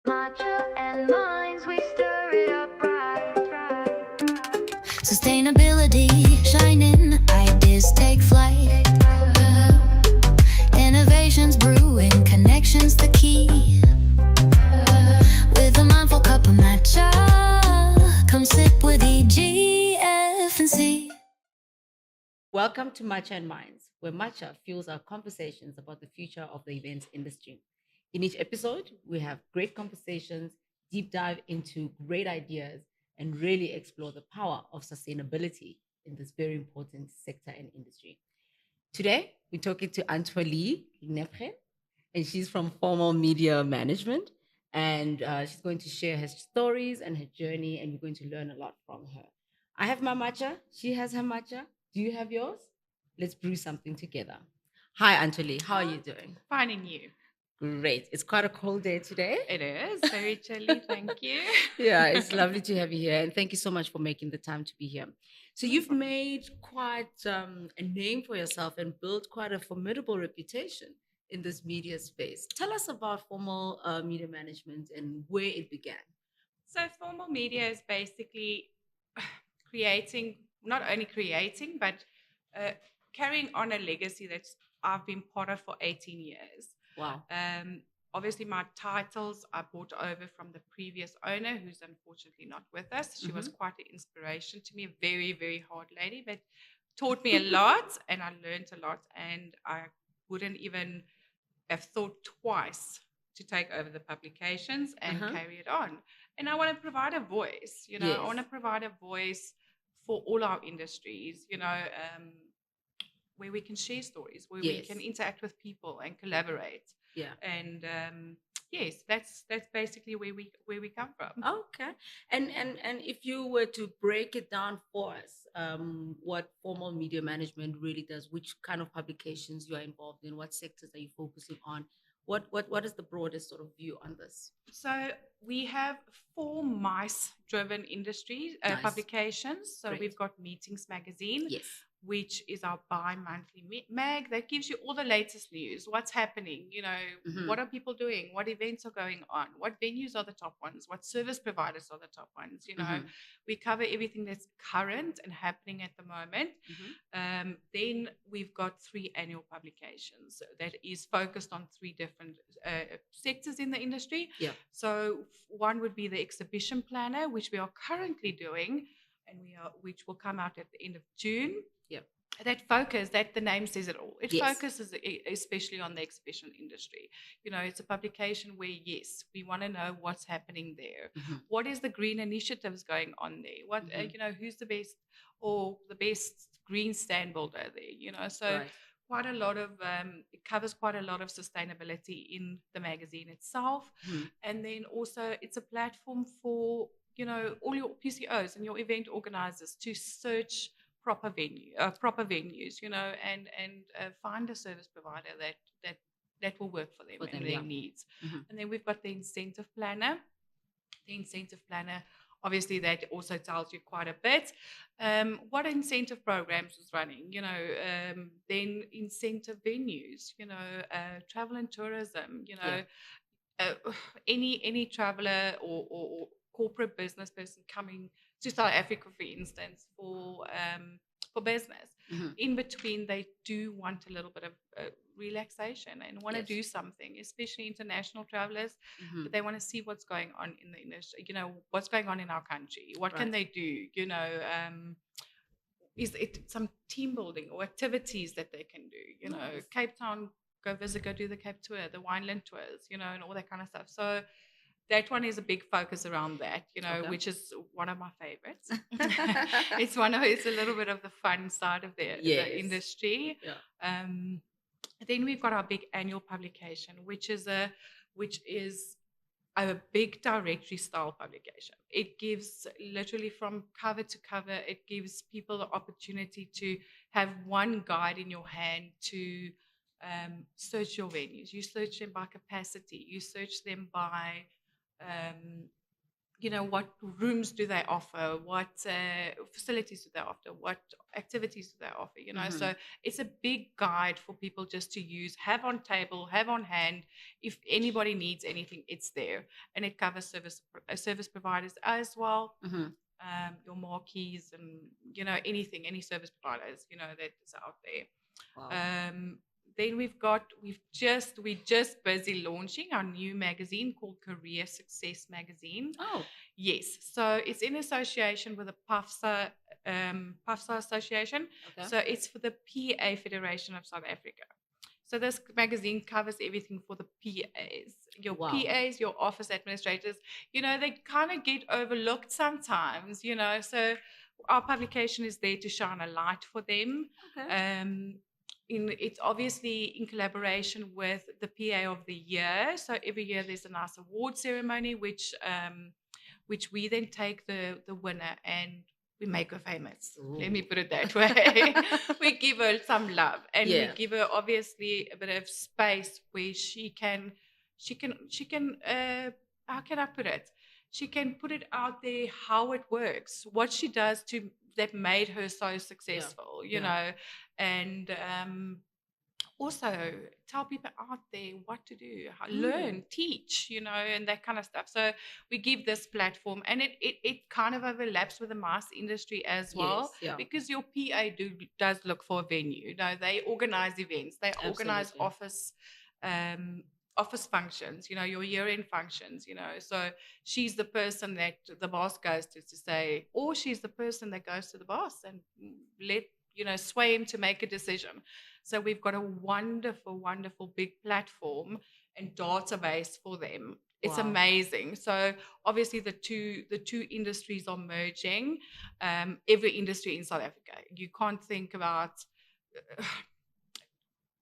Matcha and minds, we stir it up right. Sustainability shining, ideas take flight. Innovations brewing, connections the key. With a mindful cup of matcha, come sip with EGF and C. Welcome to Matcha Minds, where matcha fuels our conversations about the future of the events industry. In each episode, we have great conversations, deep dive into great ideas, and really explore the power of sustainability in this very important sector and industry. Today, we're talking to Antois-Leigh Nepgen, and she's from Formal Media Management. And she's going to share her stories and her journey, and we're going to learn a lot from her. I have my matcha. She has her matcha. Do you have yours? Let's brew something together. Hi, Antois-Leigh. How are you doing? Fine, and you? Great. It's quite a cold day today. It is very chilly. Thank you. Yeah, it's lovely to have you here. And thank you so much for making the time to be here. So you've made quite a name for yourself and built quite a formidable reputation in this media space. Tell us about Formal Media Management and where it began. So, formal media is basically creating, not only creating, but carrying on a legacy that I've been part of for 18 years. Wow. Obviously, my titles I brought over from the previous owner, who's unfortunately not with us. She was quite an inspiration to me, a very, very hard lady, but taught me a lot, and I learned a lot. And I wouldn't even have thought twice to take over the publications and carry it on. And I want to provide a voice, Yes. I want to provide a voice for all our industries, where we can share stories, where we Yes. can interact with people and collaborate. Yeah. And yes, that's basically where we come from. Okay. And if you were to break it down for us, what Formal Media Management really does, which kind of publications you are involved in, what sectors are you focusing on? What is the broadest sort of view on this? So we have 4 mice-driven industry Nice. publications. So Great. we've got Meetings Magazine, Yes. which is our bi-monthly mag that gives you all the latest news, what's happening, what are people doing, what events are going on, what venues are the top ones, what service providers are the top ones. We cover everything that's current and happening at the moment. Then we've got 3 annual publications that is focused on 3 different sectors in the industry. Yeah. So one would be the exhibition planner, which we are currently doing, and which will come out at the end of June. Yep. That the name says it all. It Yes. focuses especially on the exhibition industry. It's a publication where, yes, we want to know what's happening there. What is the green initiatives going on there? What who's the best or the best green stand builder there? So Right. quite a lot of it covers quite a lot of sustainability in the magazine itself. And then also it's a platform for all your PCOs and your event organizers to search proper venues, and find a service provider that will work for them For them, and their yeah. needs. And then we've got the incentive planner. The incentive planner, obviously, that also tells you quite a bit what incentive programs is running. Then incentive venues. Travel and tourism. Any traveler or corporate business person coming to South Africa, for instance, for business. In between, they do want a little bit of relaxation and want to Yes. do something, especially international travelers. But they want to see what's going on in the industry, what's going on in our country. What can they do? Is it some team building or activities that they can do? Nice. Cape Town, go do the Cape tour, the Wineland tours, and all that kind of stuff. So that one is a big focus around that, Okay. which is one of my favorites. It's a little bit of the fun side of the Yes. industry. Yeah. Then we've got our big annual publication, which is a big directory style publication. It gives literally from cover to cover, it gives people the opportunity to have one guide in your hand to search your venues. You search them by capacity. You search them by what rooms do they offer, what facilities do they offer, what activities do they offer. So it's a big guide for people just to use, have on table, have on hand. If anybody needs anything, it's there. And it covers service providers as well, your marquees and anything, any service providers that is out there. Wow. Then we're just busy launching our new magazine called Career Success Magazine. Oh, Yes, so it's in association with the PAFSA Association. okay. So it's for the PA Federation of South Africa. So this magazine covers everything for the PAs, your Wow. PAs, your office administrators. They kind of get overlooked sometimes. So our publication is there to shine a light for them. Okay. It's obviously in collaboration with the PA of the year. So every year there's a nice award ceremony, which we then take the winner and we make her famous. Let me put it that way. We give her some love, and we give her obviously a bit of space where she can how can I put it? She can put it out there how it works, what she does that made her so successful, and also tell people out there what to do, learn, teach, and that kind of stuff. So we give this platform, and it kind of overlaps with the mass industry as well, because your PA does look for a venue. They organize events, they organize office functions, your year-end functions, so she's the person that the boss goes to say, or she's the person that goes to the boss and sway him to make a decision. So we've got a wonderful, wonderful big platform and database for them. It's amazing. So obviously the two industries are merging. Every industry in South Africa. You can't think about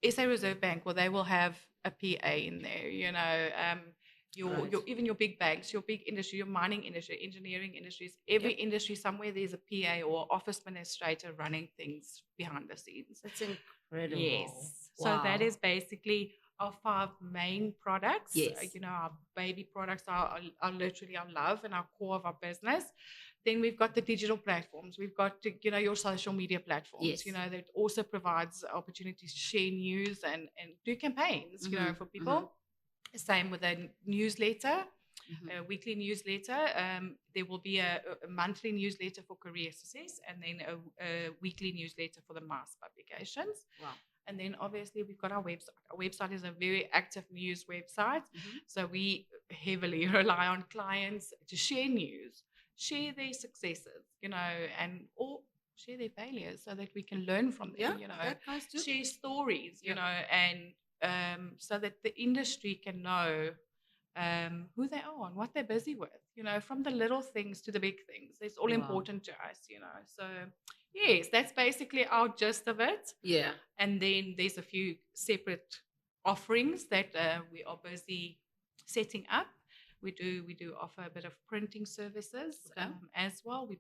SA Reserve Bank. Well, they will have a PA in there. Your even your big banks, your big industry, your mining industry, engineering industries, every industry somewhere there's a PA or office administrator running things behind the scenes. That's incredible. Yes. So that is basically our 5 main products. Yes. Our baby products are literally our love and our core of our business. Then we've got the digital platforms. We've got your social media platforms. That also provides opportunities to share news and do campaigns. For people. Same with a newsletter, a weekly newsletter. There will be a monthly newsletter for Career Success, and then a weekly newsletter for the mass publications. Wow. And then obviously we've got our website. Our website is a very active news website. So we heavily rely on clients to share news, share their successes, or share their failures so that we can learn from them, share stories, and so that the industry can know who they are and what they're busy with, from the little things to the big things. It's all important to us, So, yes, that's basically our gist of it. Yeah. And then there's a few separate offerings that we are busy setting up. We do offer a bit of printing services as well. We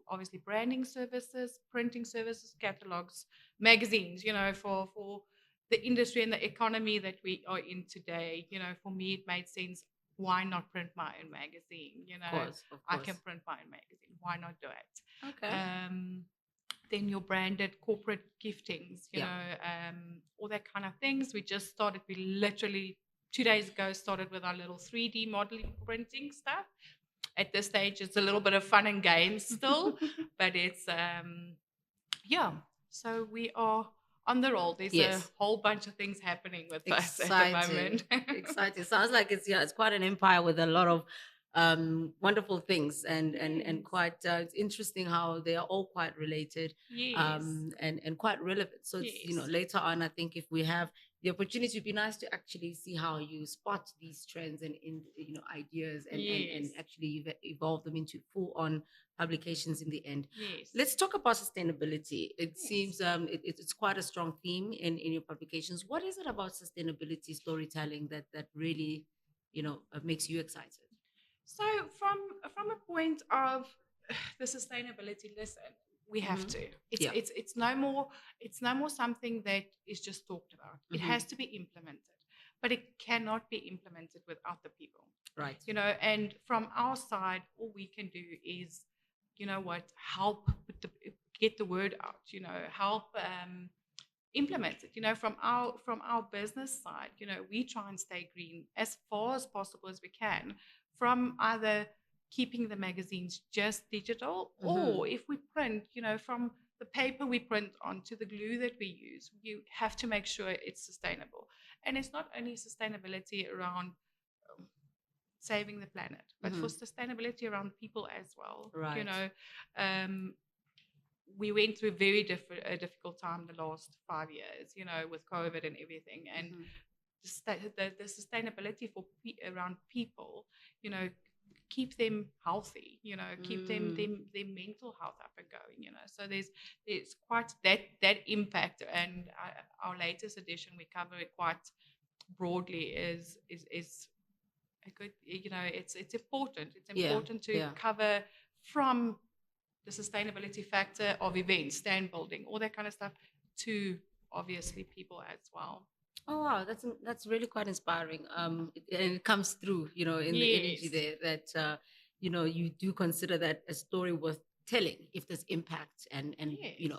obviously branding services, printing services, catalogs, magazines, for the industry and the economy that we are in today. For me, it made sense. Why not print my own magazine? Of course. I can print my own magazine. Why not do it? Okay. Then your branded corporate giftings, all that kind of things. We just started. We literally 2 days ago started with our little 3D modeling printing stuff. At this stage, it's a little bit of fun and games still, but it's So we are on the roll. There's a whole bunch of things happening with us at the moment. Exciting. Sounds like it's quite an empire with a lot of wonderful things and quite it's interesting how they are all quite related and quite relevant. So it's, later on, I think if we have the opportunity, it'd be nice to actually see how you spot these trends and ideas and actually evolve them into full-on publications in the end. Let's talk about sustainability. It seems it's quite a strong theme in your publications. What is it about sustainability storytelling that really makes you excited? So from a point of the sustainability, listen, we have to. It's no more something that is just talked about. It has to be implemented, but it cannot be implemented without the people. Right. And from our side, all we can do is, help get the word out, help implement it. From our business side, we try and stay green as far as possible as we can, from either keeping the magazines just digital, or if we print, from the paper we print on to the glue that we use, you have to make sure it's sustainable. And it's not only sustainability around saving the planet, but for sustainability around people as well. Right. We went through a difficult time the last 5 years, with COVID and everything. And the sustainability around people, keep them healthy, keep them their mental health up and going, So there's quite that impact. And our latest edition, we cover it quite broadly, is a good, it's important. It's important to cover from the sustainability factor of events, stand building, all that kind of stuff, to obviously people as well. Oh wow, that's really quite inspiring. And it comes through, in the energy there, that you do consider that a story worth telling if there's impact, and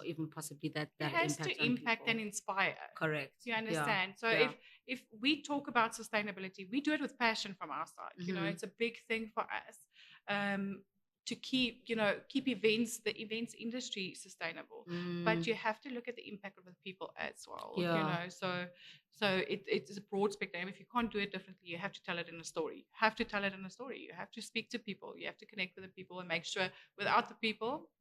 even possibly that it has impact to impact people. and inspire. Correct. Do you understand? So if we talk about sustainability, we do it with passion from our side. It's a big thing for us. To keep events, the events industry sustainable, but you have to look at the impact of the people as well. So it's a broad spectrum. If you can't do it differently, you have to tell it in a story. You have to speak to people. You have to connect with the people and make sure without the people,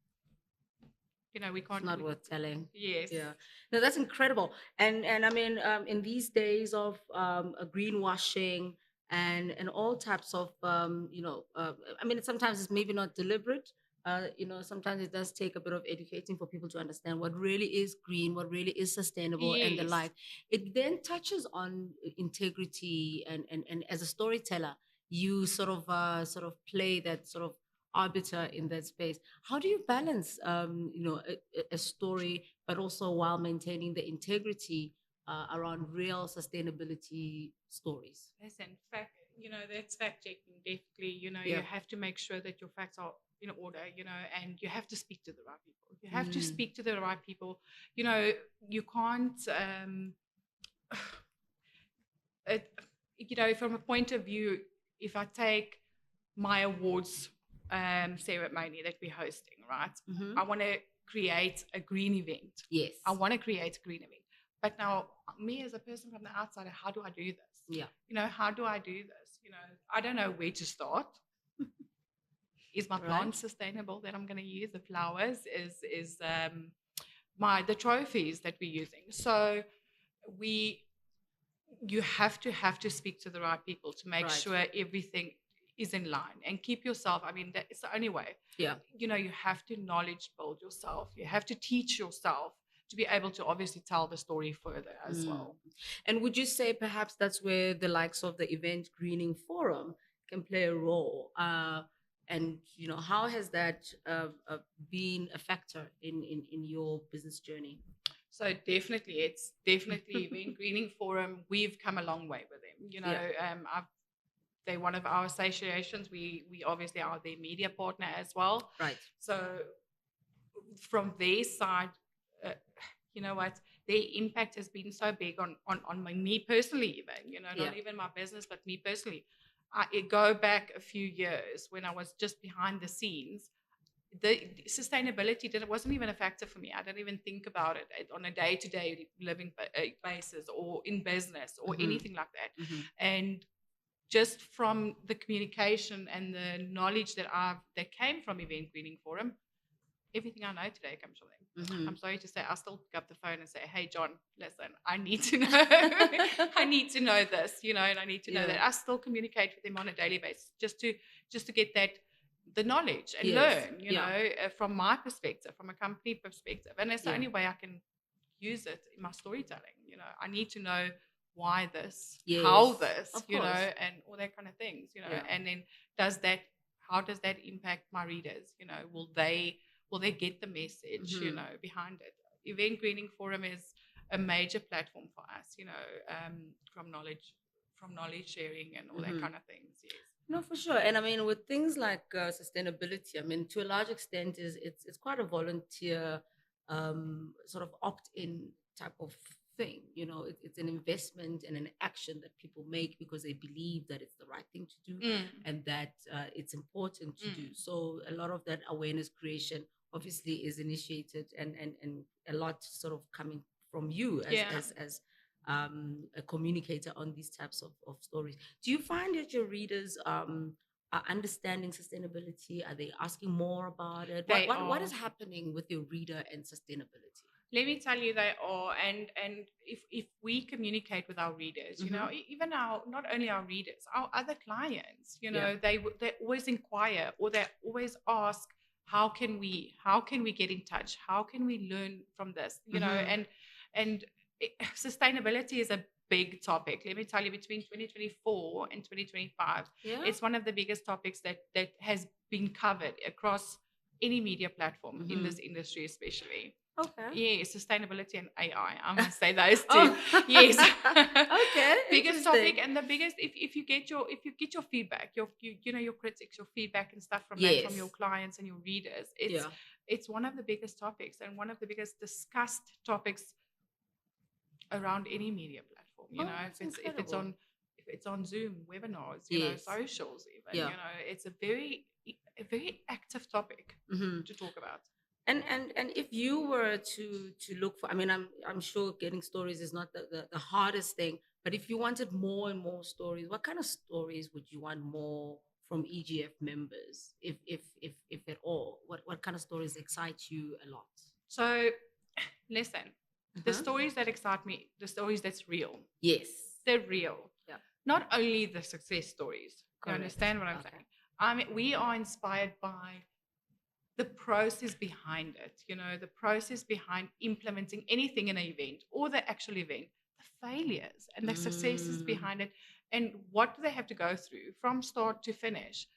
we can't. It's not worth telling. Yes. Yeah. No, that's incredible. And I mean, in these days of greenwashing and all types of I mean, sometimes it's maybe not deliberate. Sometimes it does take a bit of educating for people to understand what really is green, what really is sustainable, and the like. It then touches on integrity, and as a storyteller, you sort of play that sort of arbiter in that space. How do you balance a story, but also while maintaining the integrity around real sustainability stories? Listen, that's fact checking, definitely. You have to make sure that your facts are in order, and you have to speak to the right people. You have to speak to the right people. You can't from a point of view, if I take my awards ceremony that we're hosting, right? I want to create a green event. Yes. I want to create a green event. But now, me as a person from the outside, how do I do this? Yeah. How do I do this? I don't know where to start. Is my plant sustainable that I'm going to use? The flowers is the trophies that we're using. So you have to speak to the right people to make sure everything is in line, and keep yourself. I mean, that's the only way. Yeah. You have to knowledge build yourself. You have to teach yourself to be able to obviously tell the story further as well. And would you say perhaps that's where the likes of the Event Greening Forum can play a role? And how has that been a factor in your business journey? So it's definitely Event Greening Forum. We've come a long way with them. They're one of our associations. We obviously are their media partner as well. Right. So from their side, their impact has been so big on me personally, even, not even my business, but me personally. I go back a few years when I was just behind the scenes. The sustainability wasn't even a factor for me. I didn't even think about it on a day-to-day living basis, or in business, or anything like that. And just from the communication and the knowledge that came from Event Greening Forum, everything I know today comes from them. I'm sorry to say, I still pick up the phone and say, "Hey, John, listen, I need to know. I need to know this, and I need to know that." I still communicate with them on a daily basis, just to get the knowledge and learn, from my perspective, from a company perspective, and that's the only way I can use it in my storytelling. I need to know why this, how this, and all that kind of things, and then how does that impact my readers? Will they get the message, behind it? Event Greening Forum is a major platform for us, from knowledge sharing and all that kind of things. Yes. No, for sure. And I mean, with things like sustainability, I mean, to a large extent, is it's quite a volunteer sort of opt-in type of thing. You know, it's an investment and an action that people make because they believe that it's the right thing to do Mm, and that it's important to do. mm. So a lot of that awareness creation obviously is initiated and a lot sort of coming from you Yeah. as a communicator on these types of stories. Do you find that your readers are understanding sustainability? Are they asking more about it? They What is are. happening with your reader and sustainability? Let me tell you, they are. And if we communicate with our readers, you know, even our, not only our readers, our other clients, you know, they always inquire, or they always ask, how can we get in touch, how can we learn from this, you know. And sustainability is a big topic. Let me tell you, between 2024 and 2025, Yeah. it's one of the biggest topics that has been covered across any media platform in this industry, especially. Okay. Yes, sustainability and AI. I must say those two. Oh. Yes. Okay. Biggest topic, Interesting. and the biggest, if you get your feedback, you know, your critics, your feedback and stuff from that, from your Yes. clients and your readers, Yeah. it's one of the biggest topics and one of the biggest discussed topics around any media platform. You Oh, know, that's if it's incredible. on Zoom, webinars, you know, Yes. socials, even. Yeah. You know, it's a very active topic to talk about. And if you were to look for, I mean, I'm sure getting stories is not the hardest thing, but if you wanted more and more stories, what kind of stories would you want more from EGF members, if at all? What kind of stories excite you a lot? So, listen, the Uh-huh. stories that excite me, the stories that's real, Yes. they're real. Yeah. Not only the success stories. You Correct. understand what I'm Okay. saying? I mean, we are inspired by the process behind it, you know, the process behind implementing anything in an event or the actual event, the failures and the successes behind it, and what do they have to go through from start to finish.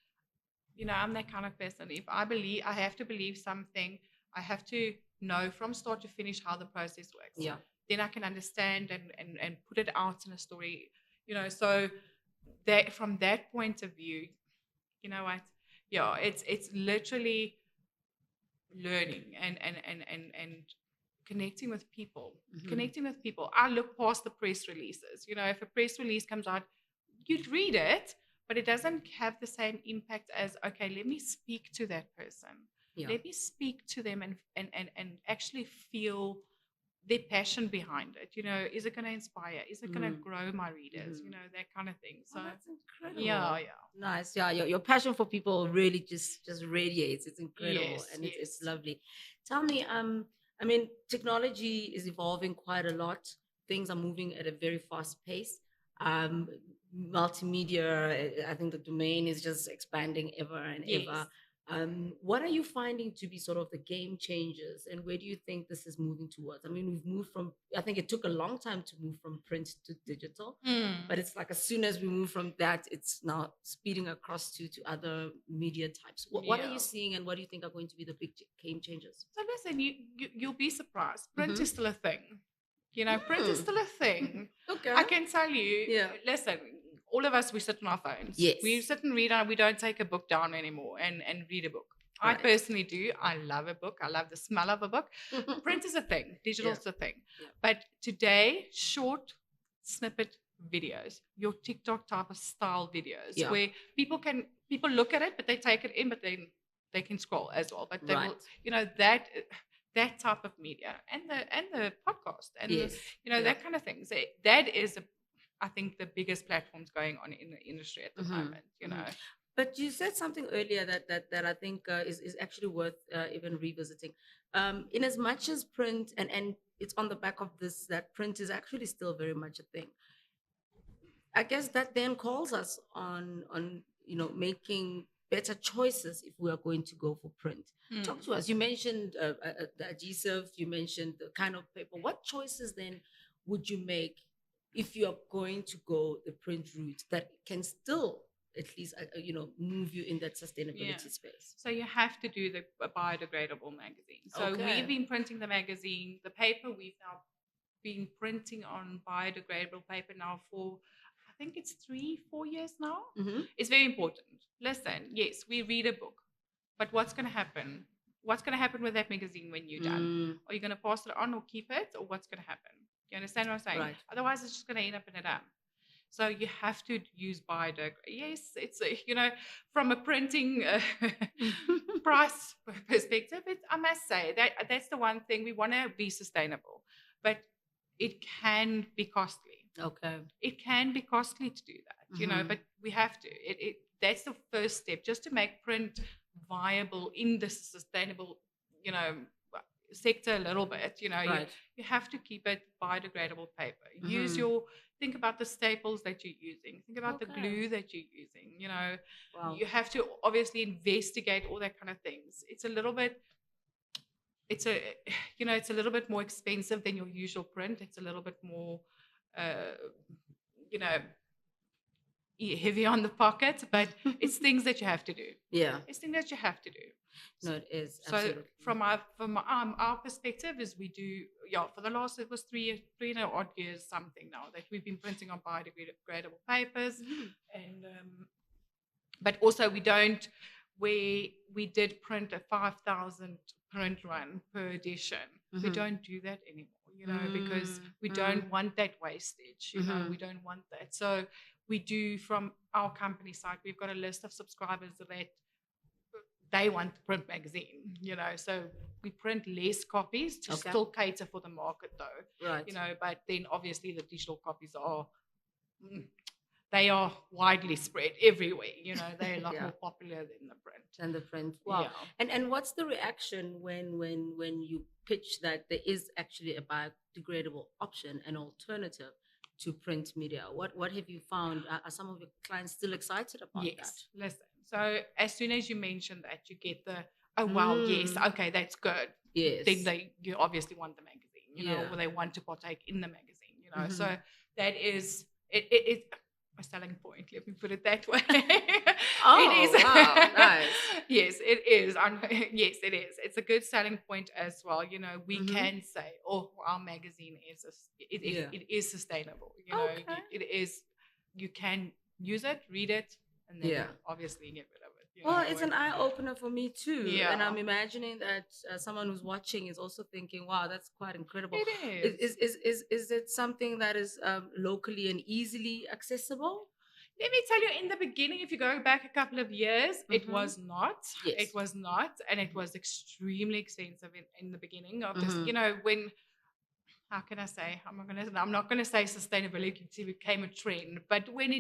You know, I'm that kind of person. If I have to believe something, I have to know from start to finish how the process works. Yeah. Then I can understand and put it out in a story, you know. So that, from that point of view, you know what? Yeah, it's literally learning and connecting with people. Connecting with people. I look past the press releases. You know, if a press release comes out, you'd read it, but it doesn't have the same impact as, okay, let me speak to that person. Yeah. Let me speak to them and actually feel their passion behind it. You know, is it going to inspire? Is it going to grow my readers? You know, that kind of thing. So Oh, that's incredible. yeah. Nice. Yeah, your passion for people really just radiates. It's incredible. Yes, And it's yes. lovely. Tell me, I mean, technology is evolving quite a lot. Things are moving at a very fast pace. Um, Multimedia, I think the domain is just expanding ever and Yes. ever. What are you finding to be sort of the game changers, and where do you think this is moving towards? I mean, we've moved from, I think it took a long time to move from print to digital, but it's like as soon as we move from that, it's now speeding across to other media types. What are Yeah. you seeing, and what do you think are going to be the big game changers? So listen, you'll be surprised. Print is still a thing. You know, print is Mm. still a thing. Okay. I can tell you. Yeah. Listen, all of us, we sit on our phones. Yes. We sit and read. We don't take a book down anymore and read a book. I Right. personally do. I love a book. I love the smell of a book. Print is a thing. Digital's a thing. Yeah. But today, short snippet videos, your TikTok type of style videos, Yeah. where people look at it, but they take it in, but then they can scroll as well. But they will, Right. you know, that type of media and the podcast and Yes. that kind of thing. So that is I think the biggest platforms going on in the industry at the moment. You know. But you said something earlier that I think is actually worth even revisiting. In as much as print, and it's on the back of this, that print is actually still very much a thing. I guess that then calls us on making better choices if we are going to go for print. Talk to us. You mentioned the adhesive. You mentioned the kind of paper. What choices then would you make if you are going to go the print route that can still at least move you in that sustainability space? So you have to do the biodegradable magazine. So Okay. we've been printing the magazine, the paper. We've now been printing on biodegradable paper now for think it's 3-4 years now. Mm-hmm. It's very important. Listen, yes, we read a book, but what's going to happen? What's going to happen with that magazine when you're done? Are you going to pass it on or keep it, or what's going to happen? You understand what I'm saying? Right. Otherwise, it's just going to end up in a dump. So you have to use biodegradable. Yes, it's from a printing price perspective. I must say that's the one thing we want to be sustainable, but it can be costly. Okay. It can be costly to do that, but we have to. That's the first step, just to make print viable in the sustainable, sector a little bit. Right. You have to keep it biodegradable paper. Think about the staples that you're using. Think about the glue that you're using. Wow. You have to obviously investigate all that kind of things. It's a little bit. It's a little bit more expensive than your usual print. It's a little bit more, heavy on the pocket, but it's things that you have to do. Yeah. It's things that you have to do. No, it is. So Absolutely. from our perspective is we do, for the last, it was 3 and odd years something now that we've been printing on biodegradable papers. And but also we did print a 5,000 print run per edition. We don't do that anymore, because we don't want that wastage, we don't want that. So we do, from our company side, we've got a list of subscribers that they want to print magazine, so we print less copies to still cater for the market though, right. But then obviously the digital copies they are widely spread everywhere, they're a lot more popular than the print. And the print. Wow. Yeah. And what's the reaction when you pitch that there is actually a biodegradable option, an alternative to print media? What have you found? Are some of your clients still excited about that? Yes. Listen. So as soon as you mention that, you get the, oh wow, yes, okay, that's good. Yes. Then you obviously want the magazine, or they want to partake in the magazine, So that is it a selling point. Let me put it that way. Oh, it is. Wow, nice. Yes, it is. Yes, it is. It's a good selling point as well. We can say, oh, our magazine is it is sustainable. Okay. It is. You can use it, read it, and then obviously get rid of it. Well, it's an eye opener for me too. Yeah. And I'm imagining that someone who's watching is also thinking, wow, that's quite incredible. It is. Is it something that is locally and easily accessible? Let me tell you, in the beginning, if you go back a couple of years, it was not. Yes. It was not. And it was extremely expensive in the beginning of this, when, how can I say, I'm not gonna say sustainability became a trend, but when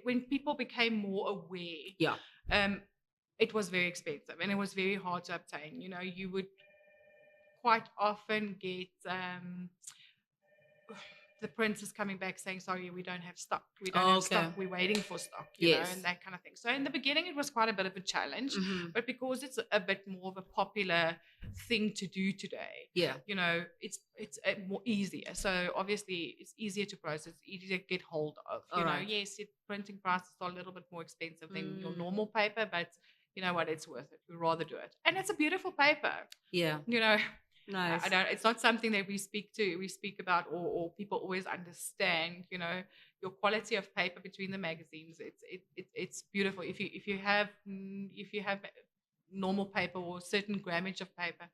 when people became more aware, it was very expensive and it was very hard to obtain. You would quite often get the printers coming back saying, sorry, we don't have stock. We don't have stock. We're waiting for stock, you know, and that kind of thing. So in the beginning, it was quite a bit of a challenge, but because it's a bit more of a popular thing to do today, it's more easier. So obviously it's easier to process, easier to get hold of, you know. Yes, printing prices are a little bit more expensive than your normal paper, but you know what, it's worth it. We'd rather do it. And it's a beautiful paper. Yeah. You know, nice. It's not something that we speak about or people always understand, you know, your quality of paper between the magazines. It's beautiful. If you have normal paper or certain grammage of paper,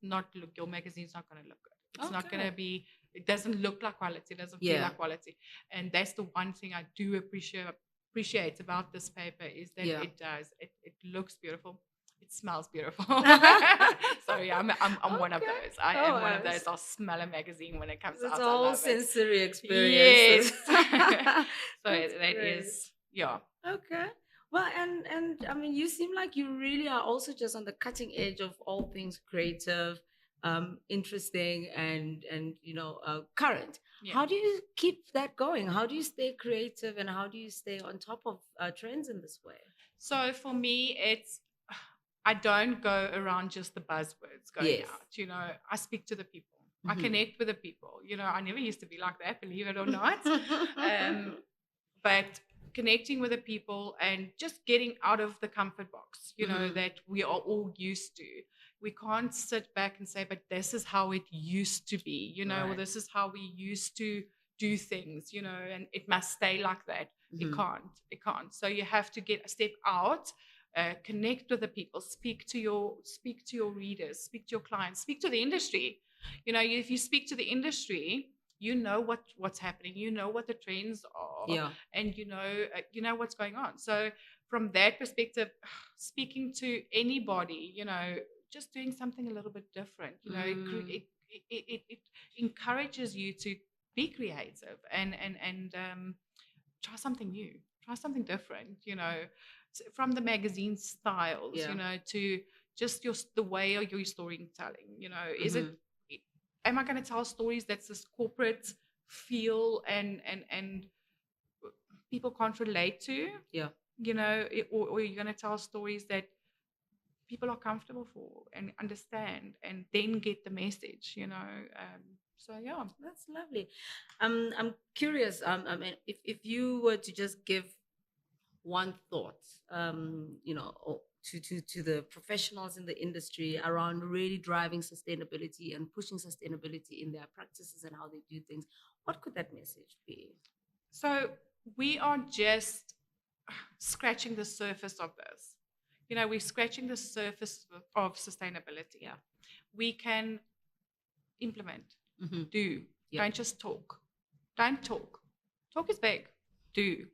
your magazine's not going to look good. It's not going to be, it doesn't look like quality. It doesn't feel like quality. And that's the one thing I do appreciate about this paper is that it looks beautiful. It smells beautiful. Sorry, I'm one of those. I am one of those. I'll smell a magazine when it comes out. It's a whole sensory experience. Yes. So that is, Okay. Well, and I mean, you seem like you really are also just on the cutting edge of all things creative, interesting, and you know, current. Yeah. How do you keep that going? How do you stay creative, and how do you stay on top of trends in this way? So for me, I don't go around just the buzzwords going out. You know, I speak to the people. I connect with the people. You know, I never used to be like that, believe it or not. But connecting with the people and just getting out of the comfort box, you know, that we are all used to. We can't sit back and say, but this is how it used to be, you know, or this is how we used to do things, and it must stay like that. It can't. So you have to get a step out, connect with the people, speak to your readers, speak to your clients, speak to the industry. If you speak to the industry, what's happening, what the trends are, Yeah. and you know what's going on. So from that perspective, speaking to anybody, just doing something a little bit different, it encourages you to be creative and try something new, try something different, from the magazine styles, to just the way of your storytelling, is it, am I going to tell stories that's this corporate feel and people can't relate to? Yeah. Or you're going to tell stories that people are comfortable for and understand, and then get the message, so yeah. That's lovely. I'm curious. I mean, if you were to just give one thought, to the professionals in the industry around really driving sustainability and pushing sustainability in their practices and how they do things, what could that message be? So we are just scratching the surface of this. We're scratching the surface of sustainability. Yeah. We can implement, do. Yeah. Don't just talk. Don't talk. Talk is big. Do.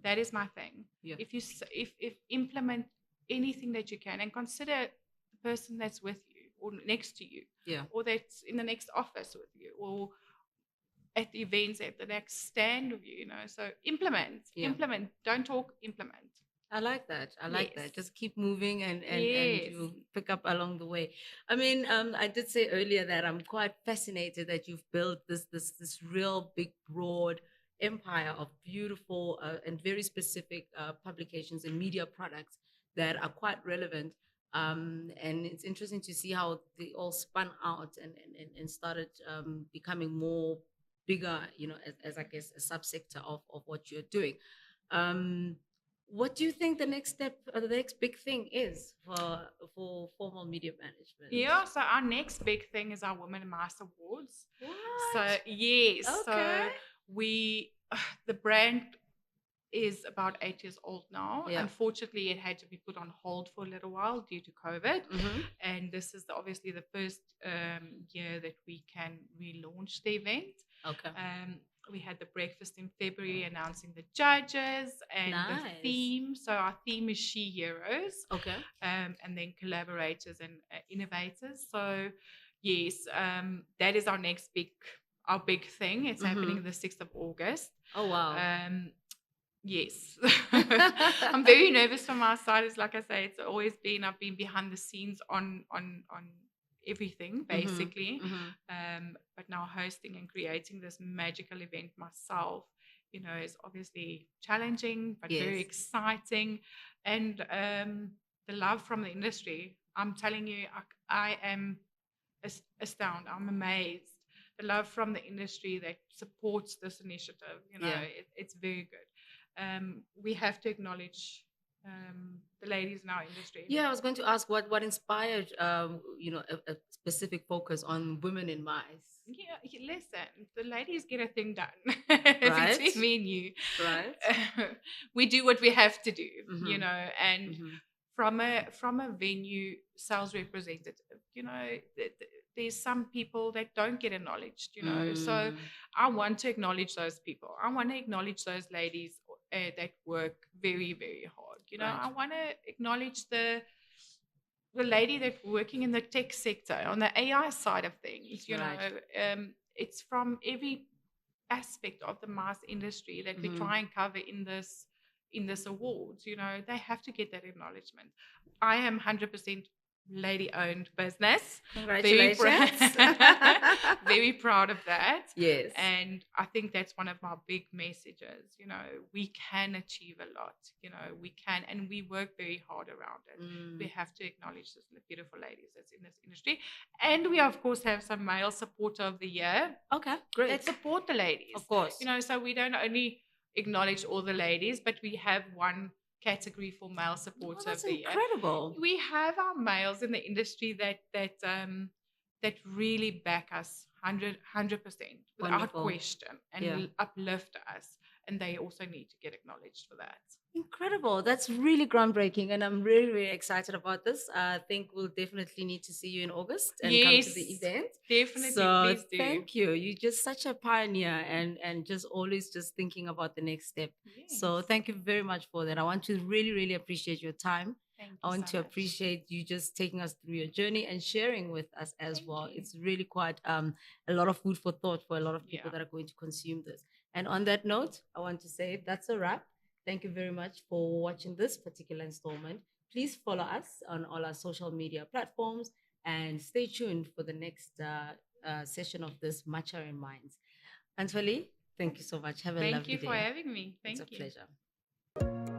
That is my thing. Yeah. If implement anything that you can, and consider the person that's with you or next to you, Yeah. or that's in the next office with you, or at the events, at the next stand with you, so implement. Don't talk, implement. I like that. I like Yes. that. Just keep moving and Yes. you pick up along the way. I mean, I did say earlier that I'm quite fascinated that you've built this real big, broad empire of beautiful and very specific publications and media products that are quite relevant. And it's interesting to see how they all spun out and started becoming more bigger, as I guess a subsector of what you're doing. What do you think the next step or the next big thing is for formal media management? Yeah, so our next big thing is our Women in Mice Awards. What? So yes, Okay. so the brand is about 8 years old now. Yeah. Unfortunately, it had to be put on hold for a little while due to COVID. Mhm. And this is obviously the first year that we can relaunch the event. Okay. We had the breakfast in February announcing the judges and the Nice. theme. So our theme is She Heroes, Okay. and then collaborators and innovators. So yes, that is our big thing. It's happening the 6th of August. Oh wow. Yes. I'm very nervous from our side. It's like I say, I've been behind the scenes on everything basically. But now hosting and creating this magical event myself, is obviously challenging, but very Yes. exciting. And the love from the industry, I'm telling you, I am astounded. I'm amazed. The love from the industry that supports this initiative, Yeah. it's very good. We have to acknowledge the ladies in our industry. Yeah, I was going to ask what inspired a specific focus on women in mice. Yeah, listen, the ladies get a thing done. Right. Between me and you. Right. We do what we have to do, Mhm. and from a venue sales representative, there's some people that don't get acknowledged, So I want to acknowledge those people. I want to acknowledge those ladies that work very, very hard. Right. I want to acknowledge the lady that's working in the tech sector on the AI side of things. Right. It's from every aspect of the mass industry that we try and cover in this awards. They have to get that acknowledgement. I am 100% lady-owned business. Congratulations. Very proud of that. Yes. And I think that's one of my big messages. We can achieve a lot. We can, and we work very hard around it. We have to acknowledge these beautiful ladies that's in this industry. And we, of course, have some male supporter of the year Okay, great. that support the ladies. Of course. So we don't only acknowledge all the ladies, but we have one category for male supporter that's of the year. incredible. We have our males in the industry that that really back us 100% without Wonderful. question and Yeah. uplift us. And they also need to get acknowledged for that. Incredible. That's really groundbreaking. And I'm really, really excited about this. I think we'll definitely need to see you in August and come to the Yes, event. definitely. So Please do. thank you. You're just such a pioneer and just always just thinking about the next step. So Yes. thank you very much for that. I want to really, really appreciate your time. Thank you I want so to much. appreciate you just taking us through your journey and sharing with us as Thank well. you. It's really quite a lot of food for thought for a lot of people Yeah. that are going to consume this. And on that note, I want to say that's a wrap. Thank you very much for watching this particular installment. Please follow us on all our social media platforms and stay tuned for the next session of this Matcha Minds. Antois-Leigh, thank you so much. Have a Thank lovely you day. for having me. It's Thank a you. pleasure.